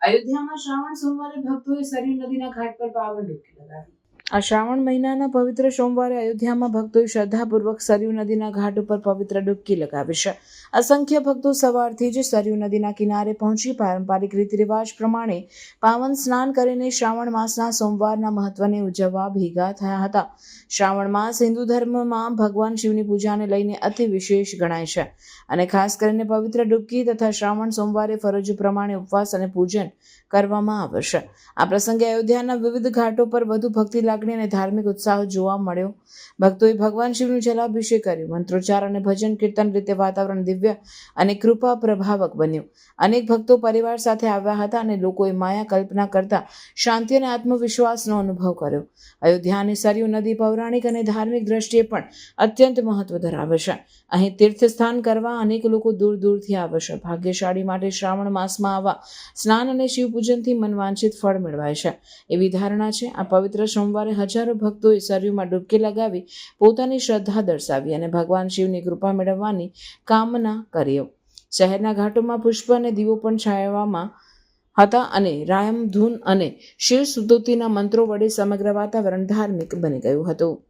અયોધ્યામાં શ્રાવણ સોમવારે ભક્તોએ સરયુ નદીના ઘાટ પર પાવન ડૂબકી લગાવી. આ શ્રાવણ મહિનાના પવિત્ર સોમવારે અયોધ્યામાં ભક્તોએ શ્રદ્ધાપૂર્વક સરયુ નદીના ઘાટ ઉપર પવિત્ર ડૂબકી લગાવી છે. અસંખ્ય ભક્તો સવારથી જ સરયુ નદીના કિનારે પહોંચી પારંપરિક રીત રિવાજ પ્રમાણે પાવન સ્નાન કરીને શ્રાવણ માસના સોમવારના મહત્વને ઉજવવા ભેગા થયા હતા. શ્રાવણ માસ હિન્દુ ધર્મમાં ભગવાન શિવની પૂજાને લઈને અતિ વિશેષ ગણાય છે અને ખાસ કરીને પવિત્ર ડૂબકી તથા શ્રાવણ સોમવારે ફરજ પ્રમાણે ઉપવાસ અને પૂજન કરવામાં આવે છે. આ પ્રસંગે અયોધ્યાના વિવિધ ઘાટો પર વધુ ભક્તિ લાગણી અને ધાર્મિક ઉત્સાહ જોવા મળ્યો. ભક્તોએ ભગવાન શિવનું જલાભિષેક કર્યું. મંત્રોચ્ચાર અને ભજન કીર્તન રીતે વાતાવરણ દિવ્ય અને કૃપા પ્રભાવક બન્યું. અનેક ભક્તો પરિવાર સાથે આવ્યા હતા અને લોકોએ માયા કલ્પના કરતા શાંતિ અને આત્મવિશ્વાસનો અનુભવ કર્યો. અયોધ્યાની સરયુ નદી પૌરાણિક અને ધાર્મિક દ્રષ્ટિએ પણ અત્યંત મહત્વ ધરાવે છે. અહીં તીર્થસ્થાન કરવા અનેક લોકો દૂર દૂરથી આવે છે. ભાગ્યશાળી માટે શ્રાવણ માસમાં આવા સ્નાન અને શિવ પૂજનથી મનવાંછિત ફળ મેળવાય છે એવી ધારણા છે. આ પવિત્ર સોમવારે હજારો ભક્તોએ સરયુમાં ડૂબકી લગાવી પોતાની શ્રદ્ધા દર્શાવી અને ભગવાન શિવની કૃપા મેળવવાની કામના કરી. શહેરના ઘાટોમાં પુષ્પ અને દીવો પણ છાયવામાં હતા અને રાયમ ધૂન અને શિવ સ્તુતિના મંત્રો વડે સમગ્ર વાતાવરણ ધાર્મિક બની ગયું હતું.